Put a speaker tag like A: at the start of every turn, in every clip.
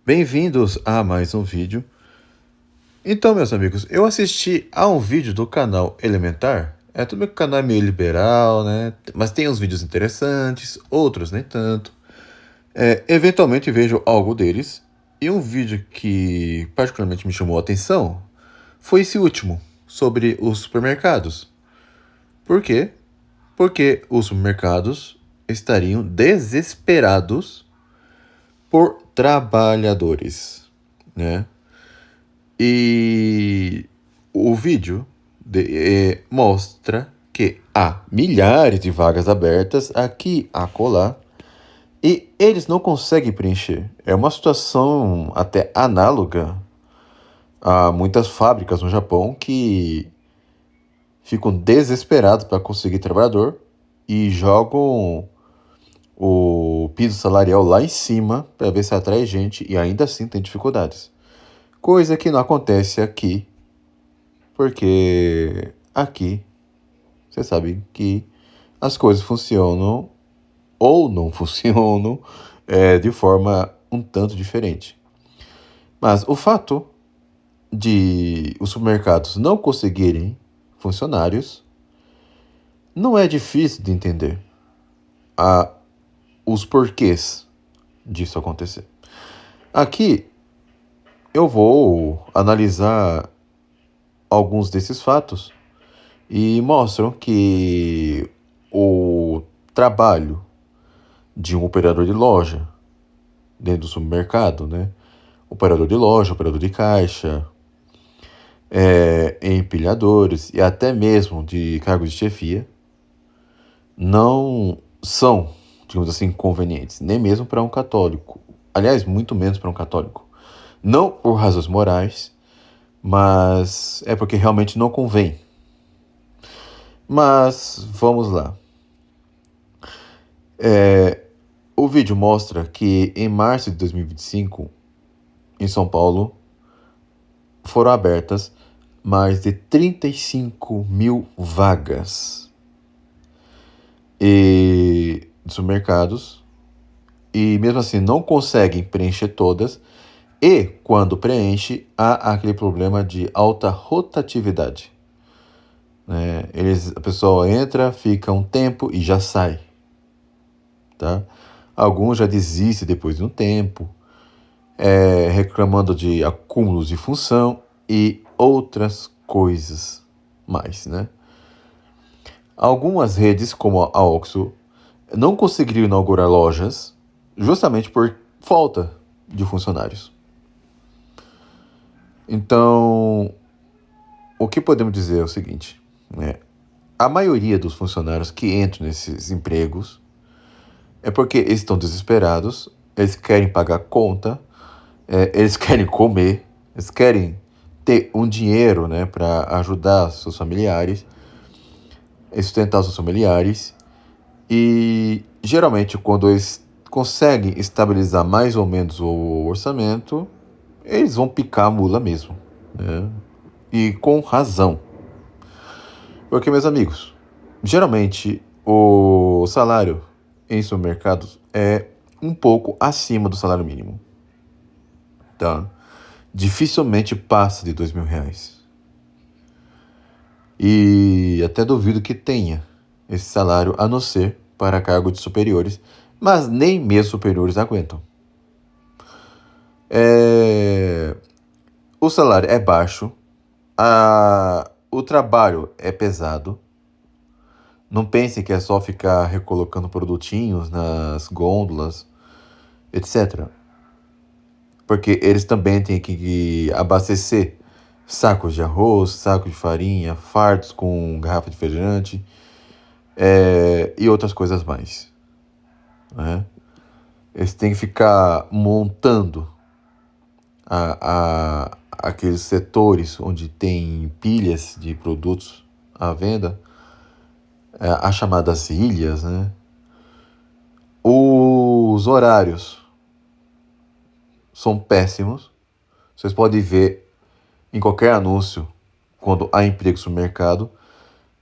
A: Bem-vindos a mais um vídeo. Então, meus amigos, eu assisti a um vídeo do canal Elementar. Tudo bem que o canal é meio liberal, né? Mas tem uns vídeos interessantes, outros nem tanto. Eventualmente vejo algo deles. E um vídeo que particularmente me chamou a atenção foi esse último, sobre os supermercados. Por quê? Porque os supermercados estariam desesperados por trabalhadores, né? E o vídeo mostra que há milhares de vagas abertas aqui, acolá, e eles não conseguem preencher. É uma situação até análoga a muitas fábricas no Japão que ficam desesperados para conseguir trabalhador e jogam o piso salarial lá em cima para ver se atrai gente e ainda assim tem dificuldades. Coisa que não acontece aqui, porque aqui, você sabe que as coisas funcionam ou não funcionam de forma um tanto diferente. Mas o fato de os supermercados não conseguirem funcionários não é difícil de entender os porquês disso acontecer. Aqui eu vou analisar alguns desses fatos e mostram que o trabalho de um operador de loja dentro do supermercado, né? Operador de loja, operador de caixa, empilhadores e até mesmo de cargos de chefia não são, digamos assim, convenientes, nem mesmo para um católico. Aliás, muito menos para um católico. Não por razões morais, mas é porque realmente não convém. Mas vamos lá. O vídeo mostra que em março de 2025, em São Paulo, foram abertas mais de 35 mil vagas de supermercados e mesmo assim não conseguem preencher todas. E quando preenche, há aquele problema de alta rotatividade. A pessoa entra, fica um tempo e já sai. Tá? Alguns já desistem depois de um tempo, reclamando de acúmulos de função e outras coisas mais. Né? Algumas redes, como a OXXO, não conseguiram inaugurar lojas justamente por falta de funcionários. Então, o que podemos dizer é o seguinte, a maioria dos funcionários que entram nesses empregos é porque eles estão desesperados, eles querem pagar conta, eles querem comer, eles querem ter um dinheiro, né, para ajudar seus familiares, sustentar seus familiares, e geralmente quando eles conseguem estabilizar mais ou menos o orçamento, eles vão picar a mula mesmo, né? E com razão. Porque, meus amigos, geralmente o salário em supermercados é um pouco acima do salário mínimo. Tá? Dificilmente passa de R$2.000. E até duvido que tenha esse salário, a não ser para cargos de superiores, mas nem mesmo superiores aguentam. O salário é baixo, o trabalho é pesado. Não pensem que é só ficar recolocando produtinhos nas gôndolas, etc. Porque eles também têm que abastecer sacos de arroz, sacos de farinha, fardos com garrafa de refrigerante e outras coisas mais. Né? Eles têm que ficar montando aqueles setores onde tem pilhas de produtos à venda, as chamadas ilhas, né? Os horários são péssimos. Vocês podem ver em qualquer anúncio quando há emprego no mercado.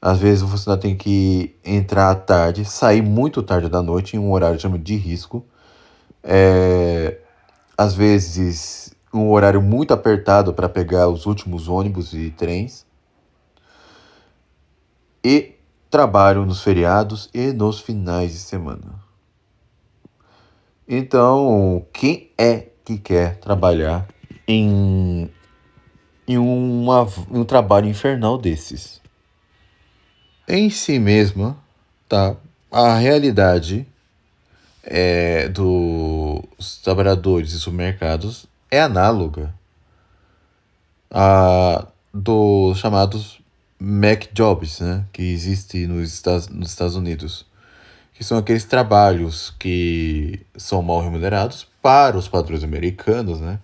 A: Às vezes o funcionário tem que entrar à tarde, sair muito tarde da noite em um horário chamado de risco. às vezes um horário muito apertado para pegar os últimos ônibus e trens, e trabalham nos feriados e nos finais de semana. Então, quem é que quer trabalhar em, em um trabalho infernal desses? Em si mesma, tá? A realidade dos trabalhadores e supermercados é análoga a dos chamados Mac Jobs, né? Que existe nos Estados Unidos. Que são aqueles trabalhos que são mal remunerados para os padrões americanos, né?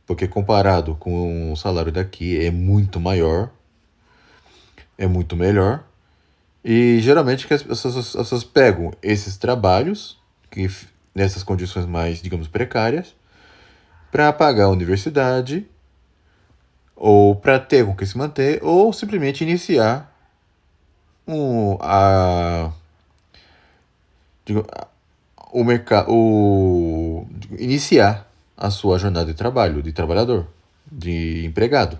A: Porque comparado com o salário daqui é muito maior, é muito melhor. E geralmente que as pessoas pegam esses trabalhos, nessas condições mais, digamos, precárias, para pagar a universidade, ou para ter com que se manter, ou simplesmente iniciar um, a, digo, o mercado, iniciar a sua jornada de trabalho, de trabalhador, de empregado.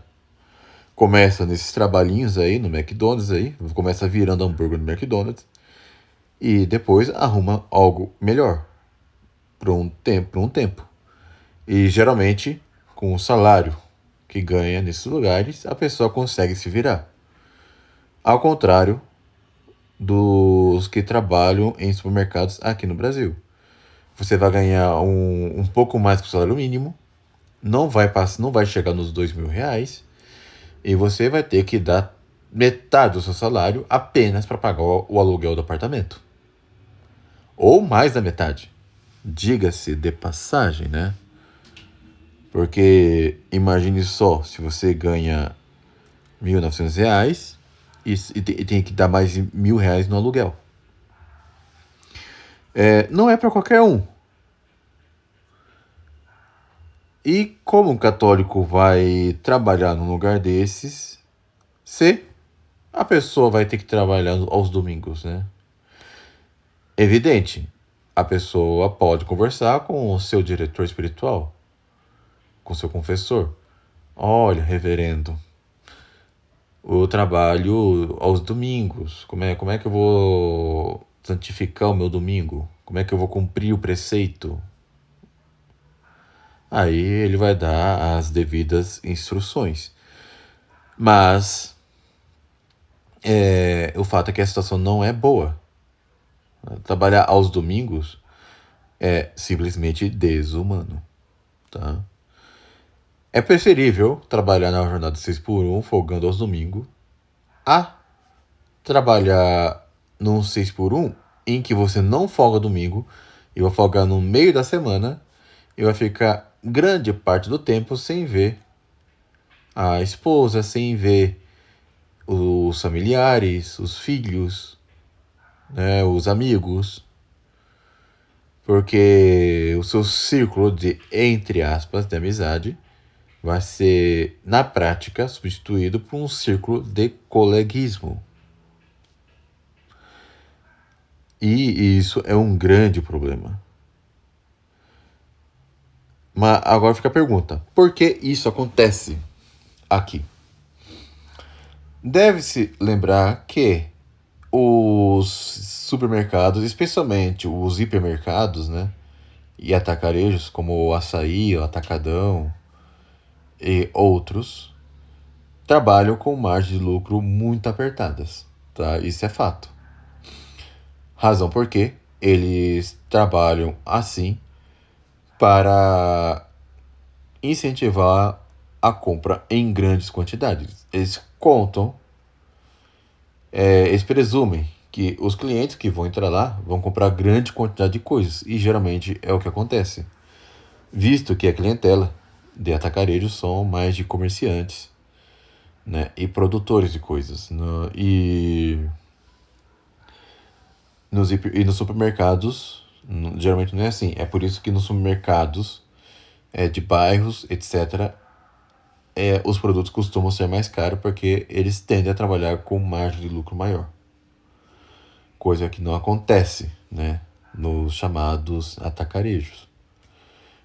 A: Começa nesses trabalhinhos aí no McDonald's aí, começa virando hambúrguer no McDonald's e depois arruma algo melhor por um tempo. E geralmente, com o salário que ganha nesses lugares, a pessoa consegue se virar. Ao contrário dos que trabalham em supermercados aqui no Brasil. Você vai ganhar um pouco mais que o salário mínimo, não vai chegar nos R$ 2.000, e você vai ter que dar metade do seu salário apenas para pagar o aluguel do apartamento. Ou mais da metade. Diga-se de passagem, né? Porque imagine só, se você ganha R$ 1.900 e tem que dar mais R$ 1.000 no aluguel. Não é para qualquer um. E como um católico vai trabalhar num lugar desses, se a pessoa vai ter que trabalhar aos domingos, né? Evidente, a pessoa pode conversar com o seu diretor espiritual, com o seu confessor. Olha, reverendo, eu trabalho aos domingos. Como é que eu vou santificar o meu domingo? Como é que eu vou cumprir o preceito? Aí ele vai dar as devidas instruções. Mas o fato é que a situação não é boa. Trabalhar aos domingos é simplesmente desumano, tá? É preferível trabalhar na jornada 6x1, folgando aos domingos, a trabalhar num 6x1 em que você não folga domingo e vai folgar no meio da semana e vai ficar grande parte do tempo sem ver a esposa, sem ver os familiares, os filhos, né, os amigos, porque o seu círculo de, entre aspas, de amizade vai ser, na prática, substituído por um círculo de coleguismo. E isso é um grande problema. Mas agora fica a pergunta: por que isso acontece aqui? Deve-se lembrar que os supermercados, especialmente os hipermercados, né, e atacarejos como o Açaí, o Atacadão e outros, trabalham com margens de lucro muito apertadas, tá? Isso é fato. Razão porque eles trabalham assim para incentivar a compra em grandes quantidades. Eles presumem que os clientes que vão entrar lá vão comprar grande quantidade de coisas, e geralmente é o que acontece, visto que a clientela de atacarejos são mais de comerciantes, né, e produtores de coisas. Nos supermercados, geralmente não é assim. É por isso que nos supermercados de bairros, etc., os produtos costumam ser mais caros, porque eles tendem a trabalhar com margem de lucro maior. Coisa que não acontece, né, nos chamados atacarejos.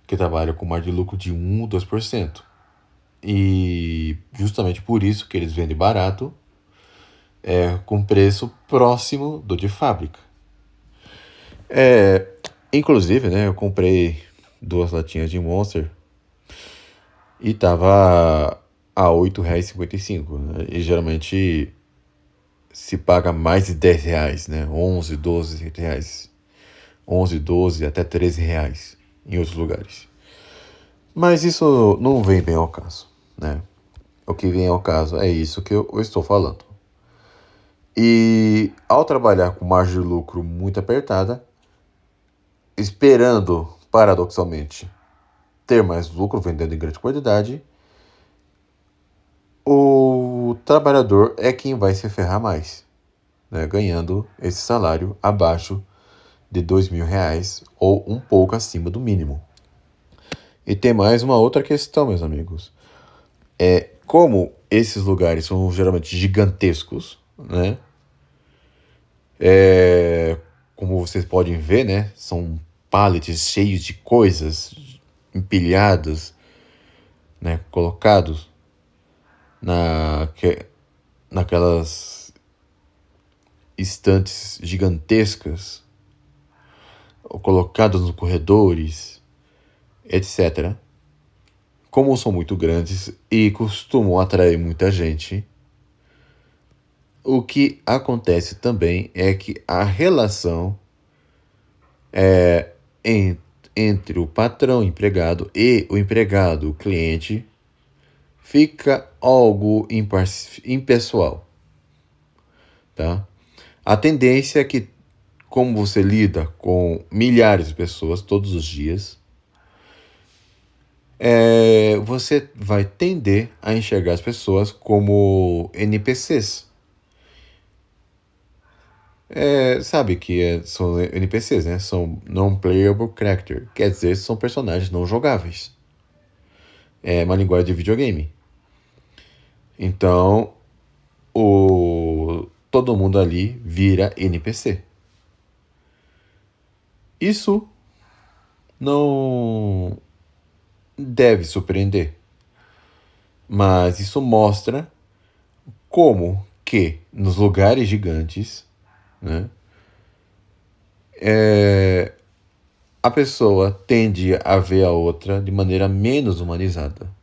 A: que trabalham com margem de lucro de 1 ou 2%. E justamente por isso que eles vendem barato, com preço próximo do de fábrica. Inclusive, né, eu comprei 2 latinhas de Monster e tava a R$ 8,55, né? E geralmente se paga mais de R$ 10, né? 11, 12 reais. 11, 12, até R$ 13 em outros lugares. Mas isso não vem bem ao caso, né? O que vem ao caso é isso que eu estou falando. E ao trabalhar com margem de lucro muito apertada, esperando, paradoxalmente, ter mais lucro vendendo em grande quantidade, o trabalhador é quem vai se ferrar mais, né? Ganhando esse salário abaixo de R$ 2.000 ou um pouco acima do mínimo. E tem mais uma outra questão, meus amigos. Como esses lugares são geralmente gigantescos, né? Como vocês podem ver, né? São pallets cheios de coisas empilhadas, né? Colocados naquelas estantes gigantescas, ou colocados nos corredores, etc. Como são muito grandes e costumam atrair muita gente, o que acontece também é que a relação entre o patrão empregado e o empregado cliente fica algo impessoal, tá? A tendência é que, como você lida com milhares de pessoas todos os dias, você vai tender a enxergar as pessoas como NPCs. Sabe que são NPCs, né? São Non-Playable Character. Quer dizer, são personagens não jogáveis. É uma linguagem de videogame. Então, todo mundo ali vira NPC. Isso não deve surpreender. Mas isso mostra como que nos lugares gigantes, né, a pessoa tende a ver a outra de maneira menos humanizada.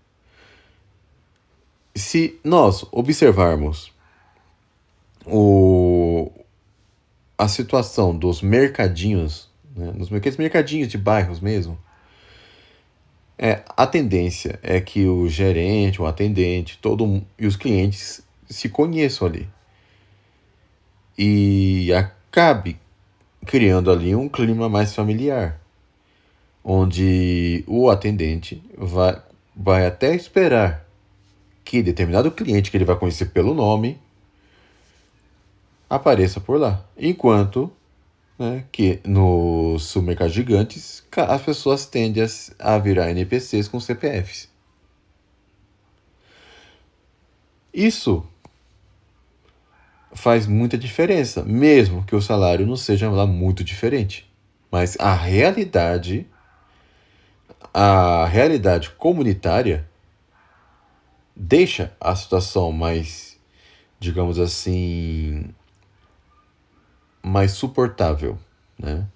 A: Se nós observarmos a situação dos mercadinhos, né, aqueles mercadinhos de bairros mesmo, a tendência é que o gerente, o atendente, e os clientes se conheçam ali. E acabe criando ali um clima mais familiar, onde o atendente vai até esperar que determinado cliente que ele vai conhecer pelo nome apareça por lá. Enquanto, né, que nos supermercados gigantes as pessoas tendem a virar NPCs com CPFs. Isso faz muita diferença, mesmo que o salário não seja lá muito diferente. Mas a realidade comunitária deixa a situação mais, digamos assim, mais suportável, né?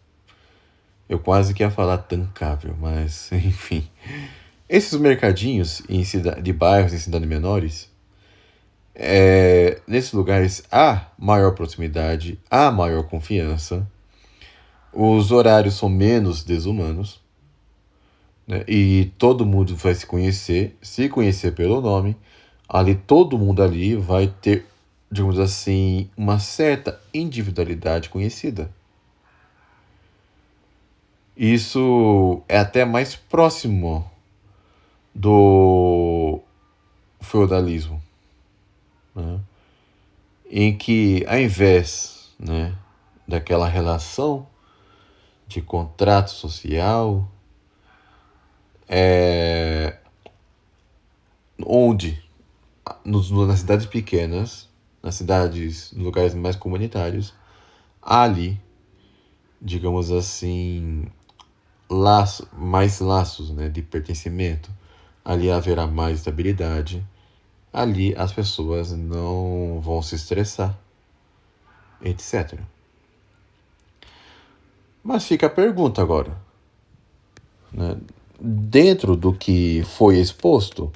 A: Eu quase que ia falar tancável, mas enfim. Esses mercadinhos de bairros em cidades menores, nesses lugares há maior proximidade, há maior confiança, os horários são menos desumanos, né? E todo mundo vai se conhecer pelo nome. Ali, todo mundo ali vai ter, digamos assim, uma certa individualidade conhecida. Isso é até mais próximo do feudalismo, né? Em que, ao invés, né, daquela relação de contrato social, onde nas cidades pequenas, nos lugares mais comunitários, há ali, digamos assim, mais laços, né, de pertencimento, ali haverá mais estabilidade, ali as pessoas não vão se estressar, etc. Mas fica a pergunta agora, né? Dentro do que foi exposto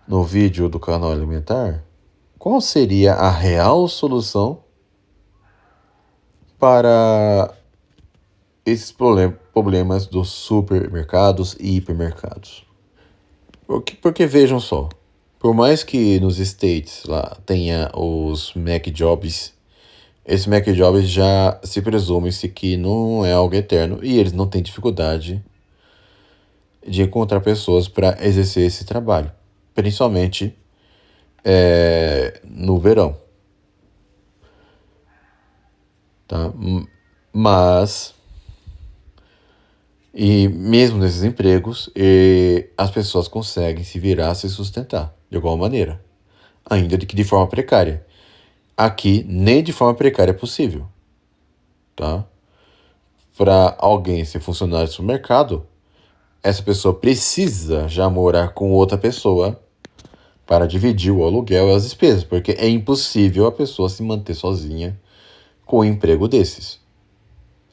A: no vídeo do canal alimentar, qual seria a real solução para esses problemas dos supermercados e hipermercados? Porque vejam só, por mais que nos States lá tenha os Mac Jobs, esse Mac Jobs já se presume-se que não é algo eterno e eles não têm dificuldade de encontrar pessoas para exercer esse trabalho, principalmente no verão, tá? Mas e mesmo nesses empregos, as pessoas conseguem se virar, se sustentar de alguma maneira, ainda que de forma precária. Aqui nem de forma precária é possível, tá? Para alguém ser funcionário do supermercado, essa pessoa precisa já morar com outra pessoa para dividir o aluguel e as despesas, porque é impossível a pessoa se manter sozinha com um emprego desses.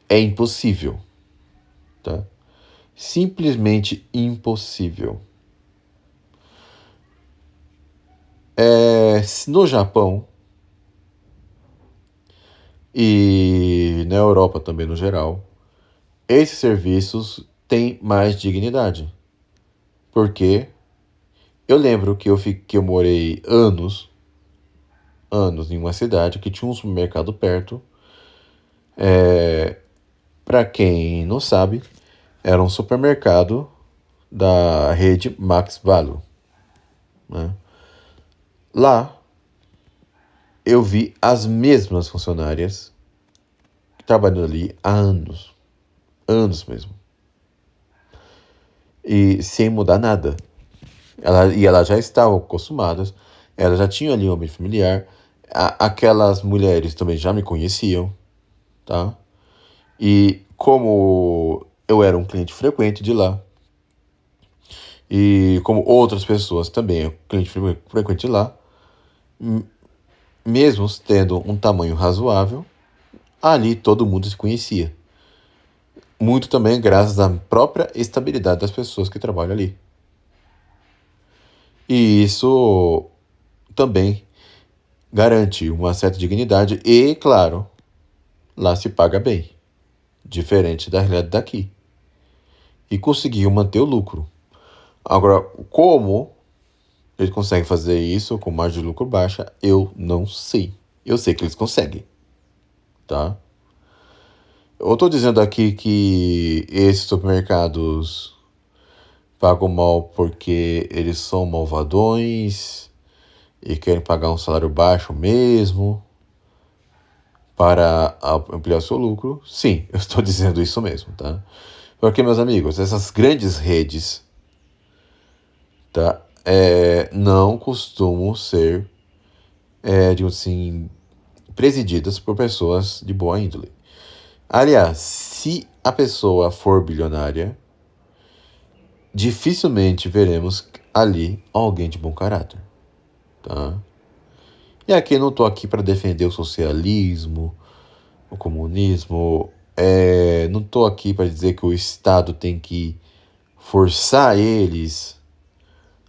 A: É impossível, tá? Simplesmente impossível. No Japão e na Europa também no geral, esses serviços têm mais dignidade. Porque eu lembro que eu morei anos em uma cidade que tinha um supermercado perto. Para quem não sabe, era um supermercado da rede Max Value, né? Lá eu vi as mesmas funcionárias trabalhando ali há anos, anos mesmo, e sem mudar nada. Elas já estavam acostumadas, elas já tinham ali um ambiente familiar, aquelas mulheres também já me conheciam, tá? E como eu era um cliente frequente de lá, e como outras pessoas também, cliente frequente de lá, mesmo tendo um tamanho razoável, ali todo mundo se conhecia. Muito também graças à própria estabilidade das pessoas que trabalham ali. E isso também garante uma certa dignidade e, claro, lá se paga bem, diferente da realidade daqui. E conseguiu manter o lucro. Agora, como eles conseguem fazer isso com margem de lucro baixa, eu não sei. Eu sei que eles conseguem, tá? Eu tô dizendo aqui que esses supermercados pagam mal porque eles são malvadões e querem pagar um salário baixo mesmo para ampliar seu lucro. Sim, eu estou dizendo isso mesmo, tá? Porque, meus amigos, essas grandes redes, tá, não costumam ser, digamos assim, presididas por pessoas de boa índole. Aliás, se a pessoa for bilionária, dificilmente veremos ali alguém de bom caráter, tá? E aqui eu não estou aqui para defender o socialismo, o comunismo, não estou aqui para dizer que o Estado tem que forçar eles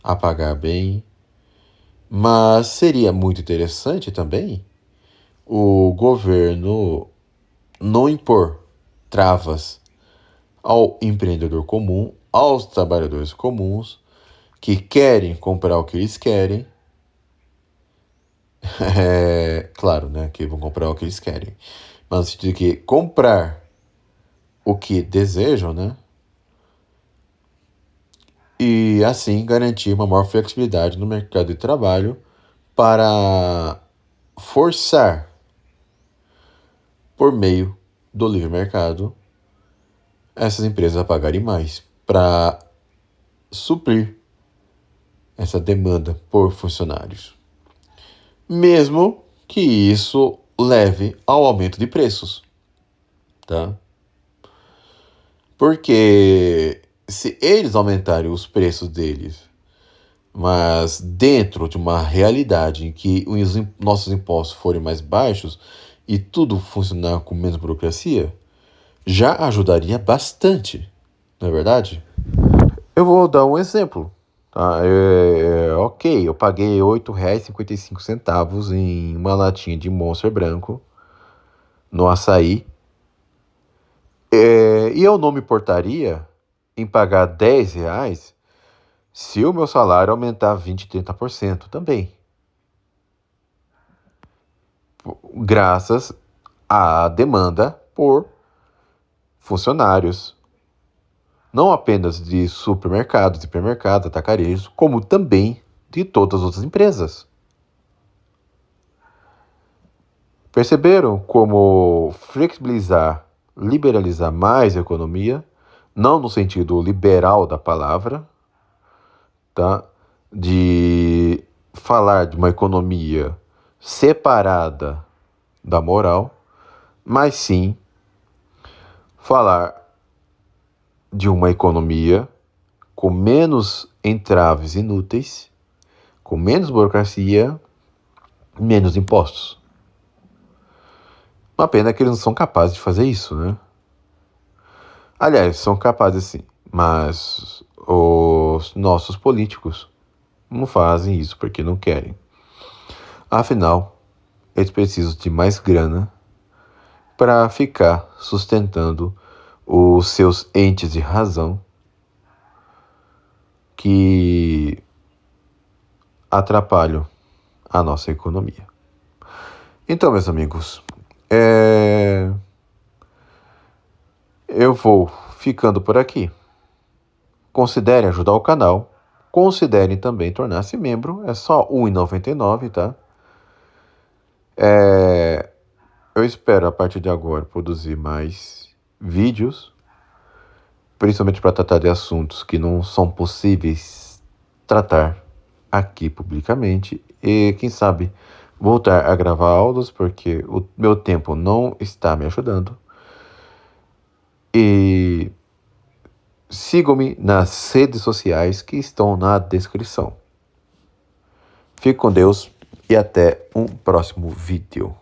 A: a pagar bem, mas seria muito interessante também o governo não impor travas ao empreendedor comum, aos trabalhadores comuns que querem comprar o que eles querem. Claro, né, que vão comprar o que eles querem, mas no sentido de que comprar o que desejam, né, e assim garantir uma maior flexibilidade no mercado de trabalho para forçar, por meio do livre mercado, essas empresas a pagarem mais para suprir essa demanda por funcionários. Mesmo que isso leve ao aumento de preços, tá? Porque se eles aumentarem os preços deles, mas dentro de uma realidade em que os nossos impostos forem mais baixos e tudo funcionar com menos burocracia, já ajudaria bastante, não é verdade? Eu vou dar um exemplo. Tá? Ok, eu paguei R$ 8,55 em uma latinha de Monster branco no açaí. E eu não me importaria em pagar R$ 10 se o meu salário aumentar 20, 30% também. Graças à demanda por funcionários. Não apenas de supermercados, hipermercados, atacarejos, como também de todas as outras empresas. Perceberam como flexibilizar, liberalizar mais a economia, não no sentido liberal da palavra, tá? De falar de uma economia separada da moral, mas sim falar de uma economia com menos entraves inúteis, com menos burocracia, menos impostos. Uma pena que eles não são capazes de fazer isso, né? Aliás, são capazes sim, mas os nossos políticos não fazem isso porque não querem. Afinal, eles precisam de mais grana para ficar sustentando os seus entes de razão que atrapalham a nossa economia. Então, meus amigos, eu vou ficando por aqui. Considerem ajudar o canal. Considerem também tornar-se membro. É só R$ 1,99, tá? Eu espero, a partir de agora, produzir mais vídeos, principalmente para tratar de assuntos que não são possíveis tratar aqui publicamente. E, quem sabe, voltar a gravar áudios, porque o meu tempo não está me ajudando. E sigam-me nas redes sociais que estão na descrição. Fique com Deus e até um próximo vídeo.